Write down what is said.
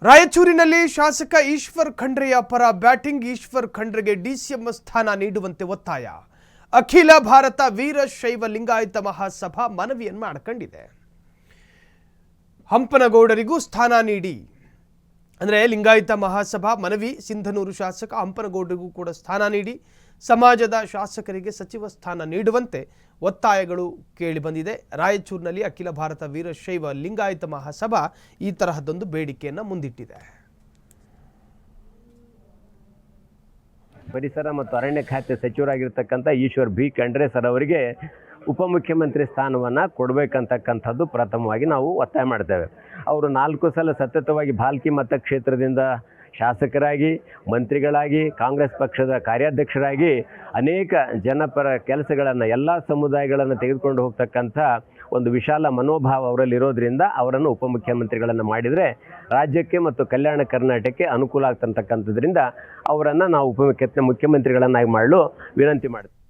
ರಾಯಚೂರಿನಲ್ಲಿ ಶಾಸಕ ಈಶ್ವರ್ ಖಂಡ್ರೆಯ ಪರ ಬ್ಯಾಟಿಂಗ್. ಈಶ್ವರ್ ಖಂಡ್ರೆಗೆ ಡಿಸಿಎಂ ಸ್ಥಾನ ನೀಡುವಂತೆ ಒತ್ತಾಯ. ಅಖಿಲ ಭಾರತ ವೀರಶೈವ ಲಿಂಗಾಯತ ಮಹಾಸಭಾ ಮನವಿಯನ್ನು ಮಾಡಿಕೊಂಡಿದೆ. ಹಂಪನಗೌಡರಿಗೂ ಸ್ಥಾನ ನೀಡಿ ಅಂದರೆ ಲಿಂಗಾಯತ ಮಹಾಸಭಾ ಮನವಿ. ಸಿಂಧನೂರು ಶಾಸಕ ಹಂಪನಗೌಡರಿಗೂ ಕೂಡ ಸ್ಥಾನ ನೀಡಿ ಸಮಾಜದ ಶಾಸಕರಿಗೆ ಸಚಿವ ಸ್ಥಾನ ನೀಡುವಂತೆ ಒತ್ತಾಯಗಳು ಕೇಳಿಬಂದಿದೆ. ರಾಯಚೂರಿನಲ್ಲಿ ಅಖಿಲ ಭಾರತ ವೀರಶೈವ ಲಿಂಗಾಯತ ಮಹಾಸಭಾ ಈ ತರಹದೊಂದು ಬೇಡಿಕೆಯನ್ನು ಮುಂದಿಟ್ಟಿದೆ. ಪರಿಸರ ಮತ್ತು ಅರಣ್ಯ ಖಾತೆ ಸಚಿವರಾಗಿರ್ತಕ್ಕಂಥ ಈಶ್ವರ್ ಬಿ ಖಂಡ್ರೆ ಸರ್ ಅವರಿಗೆ ಉಪಮುಖ್ಯಮಂತ್ರಿ ಸ್ಥಾನವನ್ನು ಕೊಡಬೇಕಂತಕ್ಕಂಥದ್ದು ಪ್ರಥಮವಾಗಿ ನಾವು ಒತ್ತಾಯ ಮಾಡ್ತೇವೆ. ಅವರು 4 ಸಲ ಸತತವಾಗಿ ಭಾಲ್ಕಿ ಮತಕ್ಷೇತ್ರದಿಂದ ಶಾಸಕರಾಗಿ, ಮಂತ್ರಿಗಳಾಗಿ, ಕಾಂಗ್ರೆಸ್ ಪಕ್ಷದ ಕಾರ್ಯಾಧ್ಯಕ್ಷರಾಗಿ ಅನೇಕ ಜನಪರ ಕೆಲಸಗಳನ್ನು, ಎಲ್ಲ ಸಮುದಾಯಗಳನ್ನು ತೆಗೆದುಕೊಂಡು ಹೋಗ್ತಕ್ಕಂಥ ಒಂದು ವಿಶಾಲ ಮನೋಭಾವ ಅವರಲ್ಲಿರೋದ್ರಿಂದ ಅವರನ್ನು ಉಪಮುಖ್ಯಮಂತ್ರಿಗಳನ್ನು ಮಾಡಿದರೆ ರಾಜ್ಯಕ್ಕೆ ಮತ್ತು ಕಲ್ಯಾಣ ಕರ್ನಾಟಕಕ್ಕೆ ಅನುಕೂಲ ಆಗ್ತಕ್ಕಂಥದ್ರಿಂದ ಅವರನ್ನು ನಾವು ಮುಖ್ಯಮಂತ್ರಿಗಳನ್ನಾಗಿ ಮಾಡಲು ವಿನಂತಿ ಮಾಡ್ತೀವಿ.